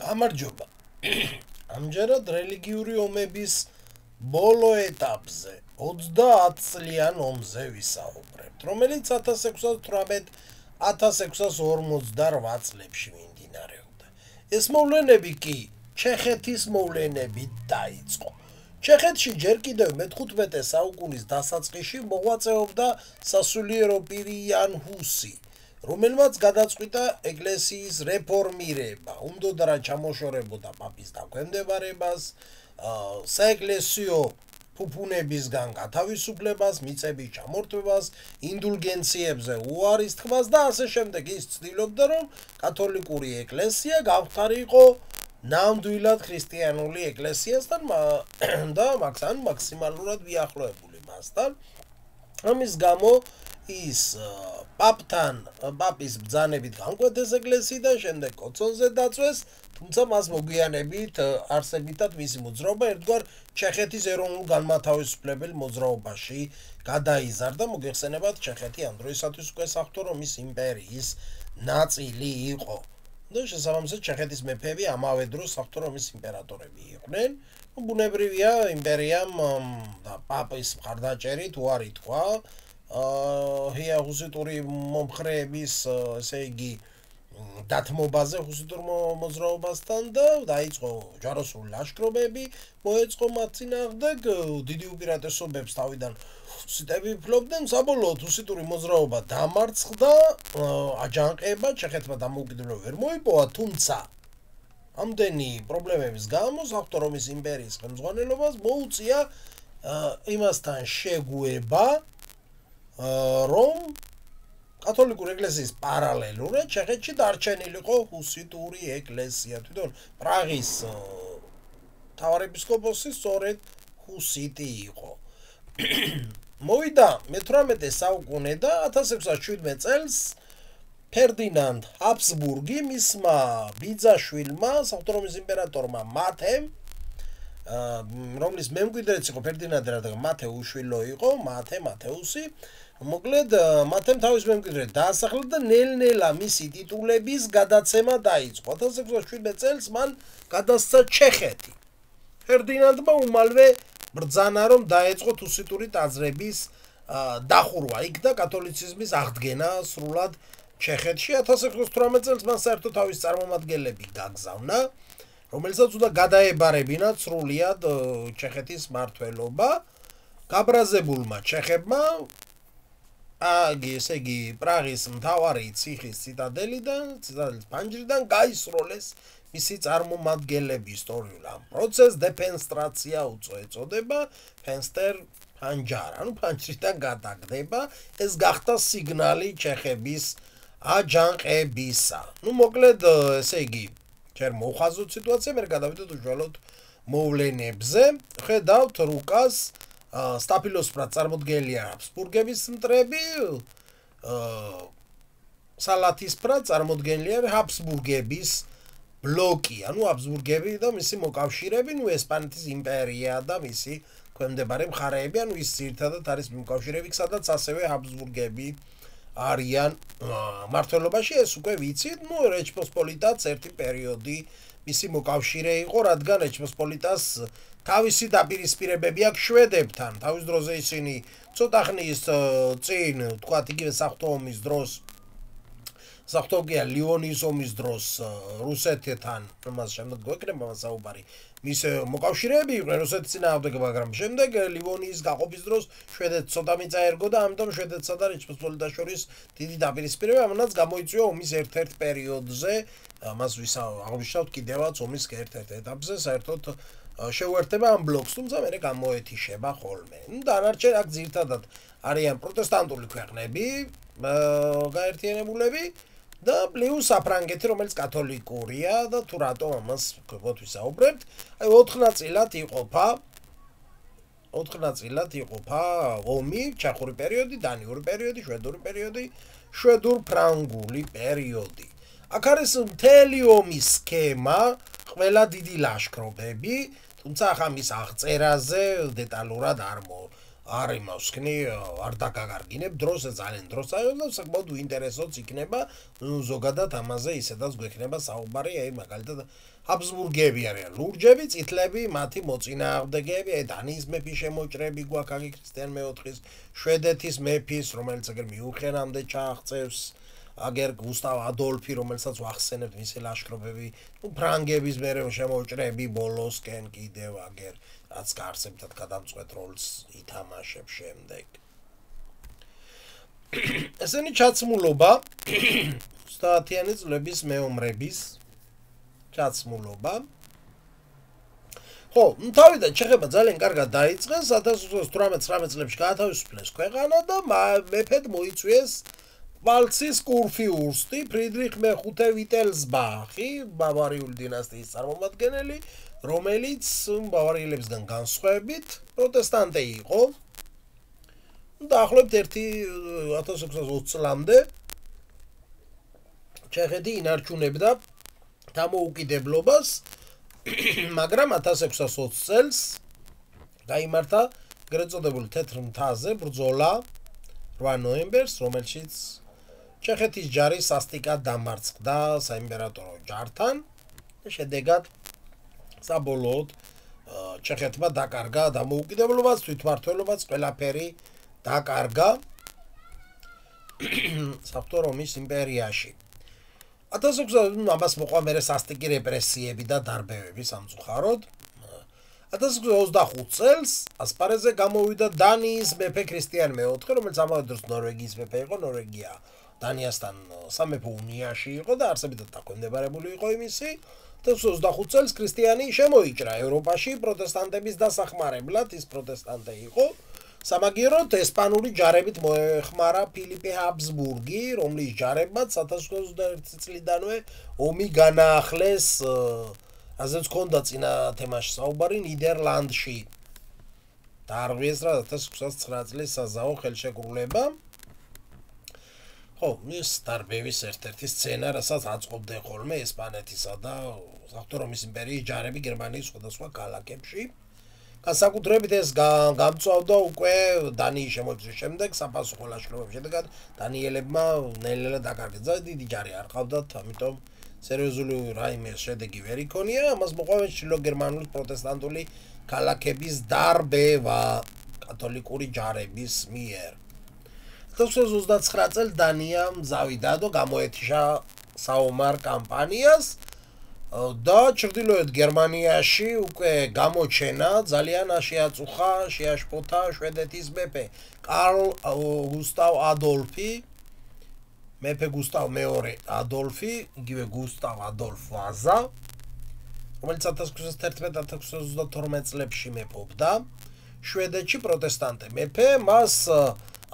გამარჯობა. ამჯერად რელიგიური ომების ბოლო ეტაპზე 30 წლიან ომზე ვისაუბრებთ, რომელიც 1618-1648 წლებში მიმდინარეობდა. ეს მოვლენები კი ჩეხეთის მოვლენებით დაიწყო. ჩეხეთში ჯერ კიდევ მე-15 საუკუნის დასაწყისში მოღვაწეობდა სასულიერო პირი იან ჰუსი, რომელმაც გადაწყვიტა ეკლესიის რეფორმირება, უნდოდა რა ჩამოშორებოდა პაპის დაქვემდებარებას, საეკლესიო ფუფუნებისგან გათავისუფლებას, მიწების ჩამორთმევას, ინდულგენციებზე უარის თქმას და ასე შემდეგ. ის ცდილობდა, რომ კათოლიკური ეკლესია გამხდარიყო ნამდვილად ქრისტიანული ეკლესიასთან და მაქსიმალურად მიახლოებული მასთან. ამის გამო ის პაპის ბრძანებით განკვეთეს ეკლესიიდან, შემდეგ კოცონზე დაწვეს, თუმცა მას მოგვიანებით არსებითად მისი მოძრაობა ერთგვარ ჩეხეთის ეროვნულ განმათავისუფლებელ მოძრაობაში გადაიზარდა. მოგეხსენებათ, ჩეხეთი ამ დროისათვის უკვე საღვთო რომის იმპერიის ნაწილი იყო და შესაბამისად ჩეხეთის მეფეები ამავე დროს საღვთო რომის იმპერატორები იყვნენ. ბუნებრივია, იმპერიამ და პაპის მხარდაჭერით უარი თქვა ჰუსიტური მომხრეების, ესე იგი, დათმობაზე ჰუსიტურ მოძრაობასთან და დაიწყო ჯვაროსნული ლაშქრობები, მოეწყო მათ წინააღმდეგ, დიდი უპირატესობებს თავიდან ჰუსიტები ფლობდნენ, საბოლოოდ ჰუსიტური მოძრაობა დამარცხდა, აჯანყება ჩეხეთმა დამოუკიდებლობა ვერ მოიპოვა, თუმცა ამდენი პრობლემების გამო საღვთო რომის იმპერიის ხელმძღვანელობას მოუწია იმასთან შეგუება, რომ კათოლიკური ეკლესიის პარალელურად ჩეხეთში დარჩენილიყო ჰუსიტური ეკლესია. თვითონ პრაღის მთავარეპისკოპოსი სწორედ ჰუსიტი იყო. მოვიდა მე-18 საუკუნე და 1617 წელს ფერდინანდ ჰაბსბურგი მისმა ბიძაშვილმა, საღვთო რომის იმპერატორმა მათემ, რომლის მემკვიდრეც იყო ფერდინანდი, რადგან მათე უშვილო იყო, მათეუსი, მოკლედ მათემ თავის მემკვიდრედ დაასახლა და ნელ-ნელა მისი ტიტულების გადაცემა დაიწყო. 1617 წელს მან გადასცა ჩეხეთი. ფერდინანდმა უმალვე ბრძანა, რომ დაეწყოთ ჰუსიტური ტაძრების დახურვა იქ და კათოლიციზმის აღდგენა სრულად ჩეხეთში. 1618 წელს მან საერთოდ თავის წარმომადგენლები გაგზავნა, რომელსაც უნდა გადაებარებინათ სრულიად ჩეხეთის მმართველობა. გაბრაზებულმა ჩეხებმა ესე იგი პრაღის მთავარი ციხის ციტადელის ფანჯრიდან გაისროლეს მისი წარმომადგენლები. ისტორიულ ამ პროცესს დეფენსტრაცია ეწოდება, ფენსტერ ფანჯარა, ანუ ფანჯრიდან გადაგდება. ეს გახდა სიგნალი ჩეხების აჯანყებისა. მოკლედ, ესე იგი, ჯერ მოვხაზოთ სიტუაცია, მერე გადავიდეთ უშუალოდ მოვლენებზე. ხედავთ რუკას სტაფილოსფრად წარმოდგენილია ჰაბსბურგების მტრები, სალათისფრად წარმოდგენილია ჰაბსბურგების ბლოკი, ანუ ჰაბსბურგები და მისი მოკავშირეები, ესპანეთის იმპერია და მისი ქვემდებარე მხარეები, ანუ ის ძირითადად არის მოკავშირეები, სადაც ასევე ჰაბსბურგები არიან მმართველობაში. ეს უკვე ვიცით, რეჩპოსპოლიტაც ერთი პერიოდი მისი მოკავშირე იყო, რადგან რეჩპოსპოლიტას თავისი დაპირისპირებები აქვს შვედებთან. თავის დროზე ისინი ცოტა ხნის წინ, თქვათ, იგივე საღვთო ომის დროს, ლიონის ომის დროს რუსეთთან, მას შემდეგ გვექნება საუბარი, მის მოკავშირეები იყვნენ რუსეთის წინააღმდეგ, მაგრამ შემდეგ ლიონის გაყოფის დროს შვედეთს ცოტა მიწაერგო და ამიტომ შვედეთსა და რეჩპოსპოლიტას შორის დიდი დაპირისპირება, ამანაც გამოიწვია ომის ერთ-ერთ პერიოდზე, მას აღვნიშნავთ კიდევაც ომის ერთ-ერთ ეტაპზე, საერთოდ შეუერთდება ამ ბლოკს, თუმცა მერე გამოეთიშება ხოლმე. დანარჩენ აქ ძირითადად არიან პროტესტანტული ქვეყნები გაერთიანებულები და პლუს საფრანგეთი, რომელიც კათოლიკურია და თუ რატომ ამას გვქოთ ვისაუბრებთ. 4 ნაწილად იყოფა ომი: ჩეხური პერიოდი, დანიური პერიოდი, შვედური პერიოდი, შვედურ-ფრანგული პერიოდი. აქ არის მთელი ომის სქემა, ყველა დიდი ლაშქრობები, თუმცა ახლა მის აღწერაზე დეტალურად არ იმავსქნი, არ დაგაგარგინებ დროს, ძალიან დროს წაიღო და საკმაოდ უინტერესოც იქნება, ზოგადად ამაზე ისედაც გვექნება საუბარი, მაგალითად ჰაბსბურგები არიან ლურჯები, წითლები, მათი მოწინააღმდეგეები, დანიის მეფის შემოჭრები გვაქვს აქ ქრისტიან მეოთხის, შვედეთის მეფის, რომელიც აგერ მიუნხენამდე ჩააღწევს, აგერ გუსტავ ადოლფი, რომელსაც ვახსენებთ მისი ლაშქრობები, ფრანგების მერე შემოჭრები ბოლოსკენ კიდევ აგერ რაც გარსებთან გადამწყვეტ როლს ითამაშებს შემდეგ. ესენი ჩაცმულობა 30-იანი წლების მეომრების ჩაცმულობა. ხო, თავიდან ჩეხება ძალიან კარგად დაიწყეს 1818-19 წლებში გაათავისუფლეს ქვეყანა და მეფედ მოიწვიეს ვალცის კურფიურსტი ფრიდრიხ მეხუთე ვიტელსბახი, ბავარიული დინასტიის წარმომადგენელი, რომელიც ბავარიელებისგან განსხვავებით პროტესტანტი იყო. დაახლოებით 1620 წლამდე ჩეხეთი ინარჩუნებდა დამოუკიდებლობას, მაგრამ 1620 წელს გაიმართა ეგრეთ წოდებული თეთრ მთაზე ბრძოლა 8 ნოემბერს, რომელშიც ჩეხეთის ჯარი სასტიკად დამარცხდა საიმპერატორო ჯართან და შედეგად საბოლოოდ ჩეხეთმა დაკარგა დამოუკიდებლობას, თვითმმართველობაც, ყველაფერი დაკარგა საბჭოთა რომის იმპერიაში. 1600 ამას მოყვა მერე სასტიკი რეპრესიები და დარბევები სამწუხაროდ. 1625 წელს ასპარეზზე გამოვიდა დანიის მეფე ქრისტიან მეოთხე, რომელიც ამავე დროს ნორვეგიის მეფე იყო, ნორვეგია დანიასთან სამეფო უნიაში იყო და არსებითად დაქვემდებარებული იყო იმისი. 1625 წელს ქრისტიანი შემოიჭრა ევროპაში პროტესტანტების დასახმარებლად, ის პროტესტანტი იყო. სამაგიეროდ ესპანური ჯარებით მოეხმარა ფილიპე ჰაბსბურგი, რომლის ჯარებმაც 1621 წლიდანვე ომი განაახლეს, რაზეც ჰქონდა წინა თემაში საუბარი ნიდერლანდში. დაარღვიეს რა 1609 წლის საზავო ხელშეკრულება. ხო, ის დარბევის ერთ-ერთი სცენა, რასაც აწყობდა ხოლმე ესპანეთისა და საბჭოთა რომის იმპერიის ჯარები გერმანიის სხვადასხვა ქალაქებში. განსაკუთრებით ეს გამწვავდა უკვე დანიის შემოჭრის შემდეგ, საფასუხო ლაშქრობების შედეგად დანიელებმა ნელ-ნელა დაკარგეს. დიდი ჯარი არ ყავდათ, ამიტომ სერიოზული რაიმე შედეგი ვერ იქონია. ამას მოყვა ჩრდილოგერმანული პროტესტანტული ქალაქების დარბევა კათოლიკური ჯარების მიერ. 1629 წელს დანიამ ზავი დადო, გამოეთიშა საომარ კამპანიას და ჩრდილოეთ გერმანიაში უკვე გამოჩენა ძალიან შეაშფოთა შვედეთის მეფე კარლ გუსტავ ადოლფი, მეფე გუსტავ მეორე ადოლფი, იგივე გუსტავ ადოლფ ვაზა, რომელიც 1611-1622 წლებში მეფობდა შვედეთში პროტესტანტი მეფე. მას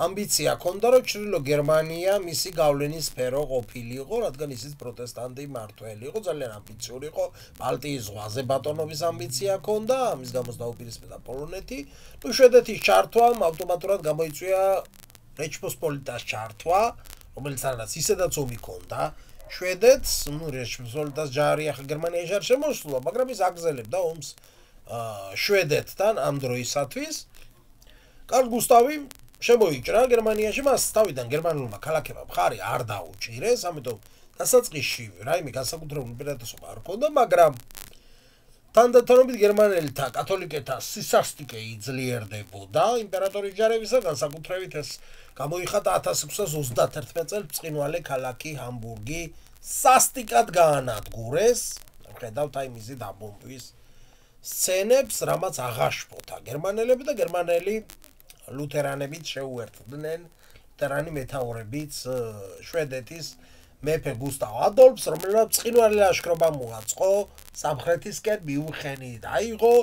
ამბიცია ჰქონდა, რომ ჩრდილო გერმანია მისი გავლენის სფერო ყოფილიყო, რადგან ისიც პროტესტანტი მმართველი იყო, ძალიან ამბიციური იყო, ბალტიის ზღვაზე ბატონობის ამბიცია ჰქონდა, ამის გამოც დაუპირისპირდა პოლონეთი. შვედეთის ჩართვამ ავტომატურად გამოიწვია რეჩპოსპოლიტას ჩართვა, რომელიც არაც ისედაც ომი ჰქონდა შვედეთს, რეჩპოსპოლიტას ჯარი ახლა გერმანიაში არ შემოსულა, მაგრამ ის აგზელებდა ომს შვედეთთან ამ დროისათვის. კარლ გუსტავი შემოიჭრა გერმანიაში, მას თავიდან გერმანულმა ქალაქებმა მხარი არ დაუჭირეს, ამიტომ დასაწყისში რაიმე განსაკუთრებული უპირატესობა არ ჰქონდა, მაგრამ თანდათანობით გერმანელთა კათოლიკეთა სისასტიკე იძლიერდებოდა იმპერატორის ჯარებისა, განსაკუთრებით ეს გამოიხატა 1631 წელს ბრწყინვალე ქალაქი ჰამბურგი სასტიკად გაანადგურეს. ხედავთ აი მისი დაბომბვის სცენებს, რამაც აღაშფოთა გერმანელები და გერმანელი ლუთერანებით შეუერთდნენ, ლუთერანი მეთაურებით შვედეთის მეფე გუსტავ ადოლფს, რომელმაც ბრწყინვალე ლაშქრობა მოაწყო, სამხრეთისკენ მიუნხენით აიღო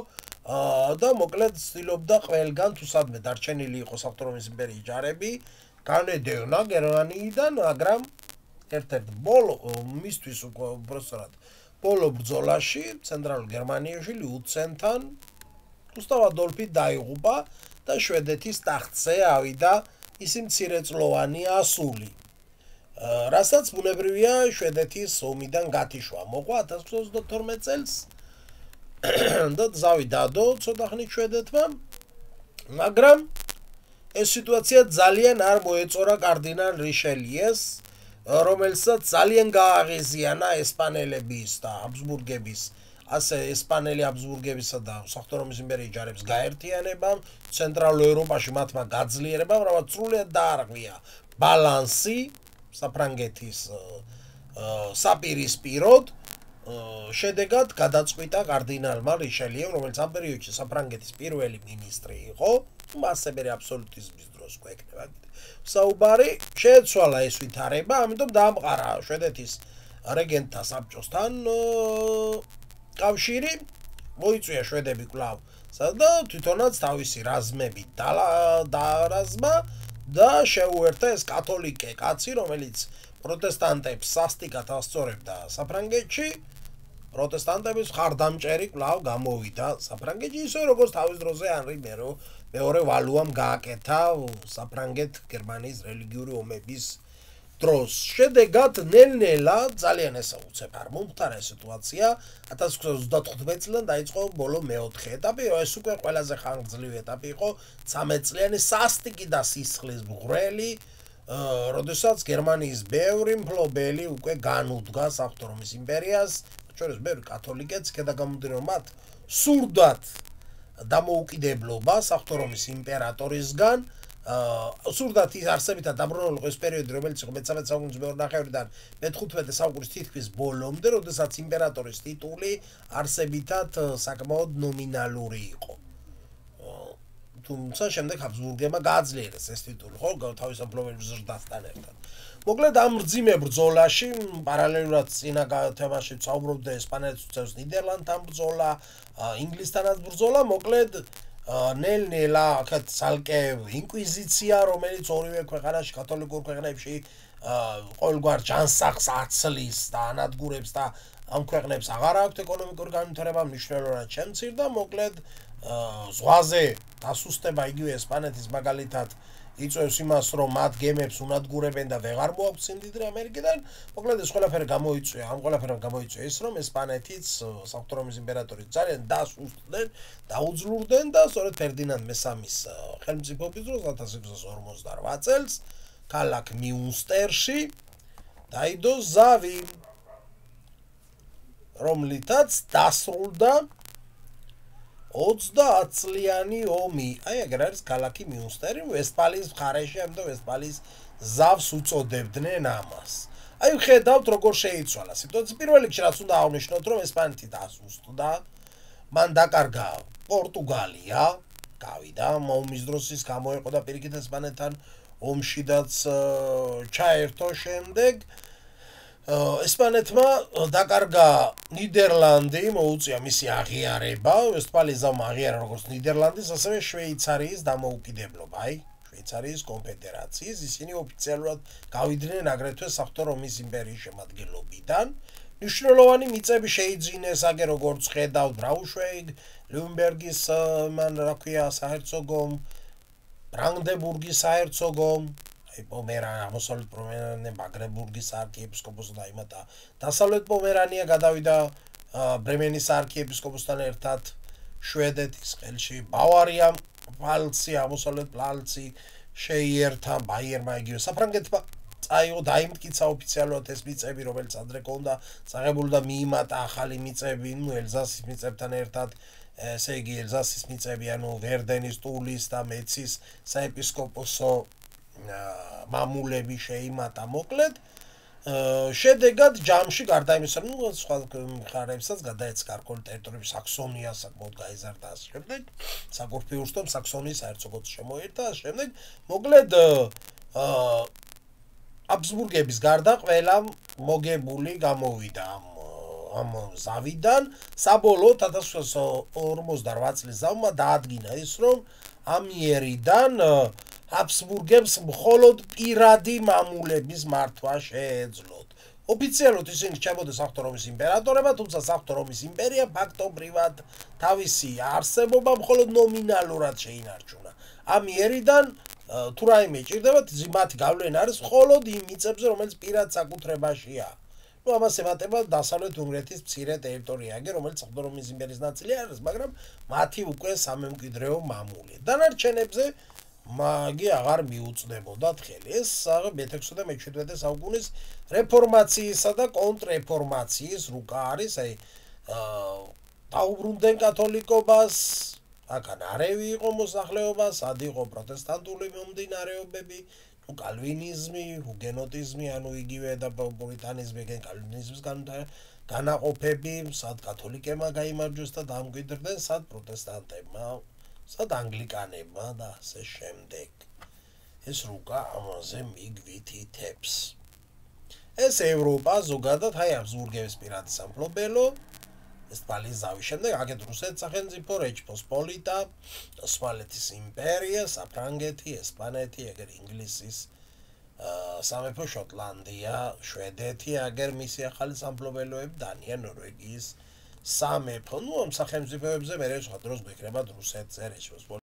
და მოკლედ ცდილობდა ყველგან თუ სადმე დარჩენილი იყო საბჭოთა რომის იმპერიის ჯარები, განედევნა გერმანიიდან, მაგრამ ერთ-ერთ მისთვის უბრალოდ ბოლო ბრძოლაში ცენტრალურ გერმანიაში ლიუცენთან გუსტავ ადოლფი დაიღუპა და შვედეთის ტახტზე ავიდა ისი მცირეწლოვანი ასული. რასაც ბუნებრივია შვედეთის ომიდან გათიშვა მოყვა 1622 წელს და ზავი დადო ცოტა ხნით შვედეთმა, მაგრამ ეს სიტუაცია ძალიან არ მოეწორა კარდინალ რიშელიეს, რომელსაც ძალიან გააღიზიანა ესპანელების და ჰაბსბურგების, ასე ესპანელი ჰაბსბურგებისა და საღვთო რომის იმპერიის ჯარების გაერთიანებამ, ცენტრალურ ევროპაში მათმა გაძლიერებამ, რამაც სრულიად დაარღვია ბალანსი საფრანგეთის საპირისპიროდ. შედეგად გადაწყვიტა კარდინალმა რიშელიემ, რომელიც ამ პერიოდში საფრანგეთის პირველი მინისტრი იყო, მასებერი აბსოლუტიზმის დროს გვექნება საუბარი, შეეცვალა ეს ვითარება, ამიტომ დაამყარა შვედეთის რეგენტთა საბჭოსთან კავშირი, მოიწვია შვედები კვლავ და თვითონაც თავისი რაზმები დაარაზმა და შეუერთდა ეს კათოლიკე კაცი, რომელიც პროტესტანტებს სასტიკად ასწორებდა საფრანგეთში, პროტესტანტების მხარდამჭერი კვლავ გამოვიდა საფრანგეთში, ისე როგორც თავის დროზე ანრი მეორე ვალუამ გააკეთა საფრანგეთ-გერმანიის რელიგიური ომების დროს. შედეგად ნელ-ნელა ძალიან ესაუცებ არ მომხდარა სიტუაცია 1635 წლიდან დაიწყო ბოლო მეოთხე ეტაპი, ეს უკვე ყველაზე ხანგრძლივი ეტაპი იყო 13 წლიანი სასტიკი და სისხლის მღვრელი, როდესაც გერმანიის ბევრი მფლობელი უკვე განუდგა საღვთო რომის იმპერიას, შორის ბევრი კათოლიკეც, იქედან გამომდინარე მათ სურდათ დამოუკიდებლობა საღვთო რომის იმპერატორისგან, სურდათ ის არსებითად დაბრუნებულიყო ეს პერიოდი, რომელიც იყო მე-13 საუკუნის მეორე ნახევრიდან მე-15 საუკუნის თითქმის ბოლომდე, როდესაც იმპერატორის ტიტული არსებითად საკმაოდ ნომინალური იყო. თუმცა შემდეგ ჰაბსბურგებმა გააძლიერეს ეს ტიტული, ხო, თავის მფლობელების ზრდასთან ერთად. მოკლედ ამ მძიმე ბრძოლაში, პარალელურად წინა თემაში ვსაუბრობდი ესპანეთს უწევს ნიდერლანდთან ბრძოლა, ინგლისთანაც ბრძოლა, მოკლედ ნელ-ნელა აქეთ ცალკე ინკვიზიცია, რომელიც ორივე ქვეყანაში, კათოლიკურ ქვეყნებში ყოველგვარ ჯანსაღს აცლის და ანადგურებს და ამ ქვეყნებს აღარ აქვთ ეკონომიკური განვითარება, მნიშვნელოვნად შემცირდა, მოკლედ ზღვაზე დასუსტება იგივე ესპანეთის მაგალითად იწვევს იმას, რომ მათ გემებს უნადგურებენ და ვეღარ მოაქვთ სიმდიდრე ამერიკიდან. მოკლედ ეს ყველაფერი გამოიწვია, ამ ყველაფერმა გამოიწვია ის, რომ ესპანეთიც საღვთო რომის იმპერატორიც ძალიან დასუსტდნენ, დაუძლურდნენ და სწორედ ფერდინანდ მესამის ხელმწიფობის დროს 1658 წელს ქალაქ მიუნსტერში დაიდო ზავი, რომლითაც დასრულდა 30 წლიანი ომი. აი ეგრე არის ქალაქი მიუნსტერი, ვესტფალიის მხარეში, ამიტომ ვესტფალიის ზავს უწოდებდნენ ამას. აი ვხედავთ როგორ შეიცვალა სიტუაცია. პირველ რიგში რაც უნდა აღნიშნოთ, რომ ესპანეთი დასუსტდა, მან დაკარგა პორტუგალია, გავიდა ომის დროს ის გამოეყო და პირიქით ესპანეთთან ომშიდაც ჩაერთო შემდეგ ესპანეთმა დაკარგა ნიდერლანდი, მოუწია მისი აღიარება, ვესტფალიის ზავმა აღიარა როგორც ნიდერლანდის, ასევე შვეიცარიის დამოუკიდებლობა, აი, შვეიცარიის კონფედერაციის, ისინი ოფიციალურად გავიდნენ აგრეთვე საღვთო რომის იმპერიის შემადგენლობიდან. მნიშვნელოვანი მიწები შეიძინეს, აგერ როგორც ხედავთ, ბრაუნშვეიგ, ლიუნბერგის მან რა ქვია საჰერცოგომ, ბრანდენბურგის საჰერცოგომ, აღმოსავლეთ პომერანია მაგრებურგის არქიეპისკოპოსი დაიმატა. დასავლეთ პომერანია გადავიდა ბრემენის არქიეპისკოპოსთან ერთად შვედეთის ხელში. ბავარია, პფალცი, აღმოსავლეთ პფალცი შეიერთა ბაიერმა იგივე საფრანგეთმა წაიღო, დაიმტკიცა ოფიციალურად ეს მიწები, რომელიც ადრე ჰქონდა წაღებული და მიიმატა ახალი მიწები, ელზასის მიწებთან ერთად. ესე იგი ელზასის მიწები, ანუ ვერდენის, ტულის და მეცის საეპისკოპოსო მამულები შეიმატა, მოკლედ შედეგად ჯამში გარდა იმისა, რომ სხვა მხარეებსაც გადაეცა გარკვეული ტერიტორიები, საქსონია საკმაოდ გაიზარდა ასე შემდეგ, საკურფიურსტომ საქსონიის საერცოგოც შემოერთა, ასე შემდეგ, მოკლედ ჰაბსბურგების გარდა ყველა მოგებული გამოვიდა ამ ზავიდან. საბოლოოდ 1648 წლის ზავმა დაადგინა ის, რომ ამიერიდან ჰაბსბურგებს მხოლოდ პირადი მამულების მართვა შეეძლოთ. ოფიციალურად ისინი რჩებოდნენ საღვთო რომის იმპერატორებად, თუმცა საღვთო რომის იმპერია ფაქტობრივად თავისი არსებობა მხოლოდ ნომინალურად შეინარჩუნა. ამიერიდან თუ რაიმე ჭირდებათ, მათი გავლენა არის მხოლოდ იმ მიწებზე, რომელიც პირად საკუთრებაშია. ამას ემატება დასავლეთ უნგრეთის მცირე ტერიტორია, რომელიც საღვთო რომის იმპერიის ნაწილი არის, მაგრამ მათი უკვე სამემკვიდრეო მამული. დანარჩენებზე მაგი აღარ მიუწდებოდათ ხელი. ეს მე-16 და მე-17 საუკუნის რეფორმაციისა და კონტრრეფორმაციის რუკა არის, აი დაუბრუნდნენ კათოლიკობას, აქან არევი იყო მოსახლეობა, სად იყო პროტესტანტული მომდინარეობები, კალვინიზმი, ჰუგენოტიზმი, ანუ იგივე და პურიტანიზმი, კალვინიზმის განაყოფები, სად კათოლიკებმა გაიმარჯვეს და დამკვიდრდნენ, სად პროტესტანტებმა, სად ანგლიკანებმა და ასე შემდეგ. ეს რუკა ამაზე მიგვითითებს. ეს ევროპა ზოგადად აი აბსურგების პირადი სამფლობელო, ესპანეთის ზავის შემდეგ აქეთ რუსეთის სახელმწიფო, რეჩ-პოსპოლიტა, ოსმალეთის იმპერია, საფრანგეთი, ესპანეთი, ეგერ ინგლისის სამეფო შოტლანდია, შვედეთი, აგერ მისი ახალი სამფლობელოები, დანია, ნორვეგიის სამეფო. ნუ ამ სახელმწიფოებზე მე სხვა დროს გვექნებათ რუსეთზე, რეჩ-პოსპოლიტა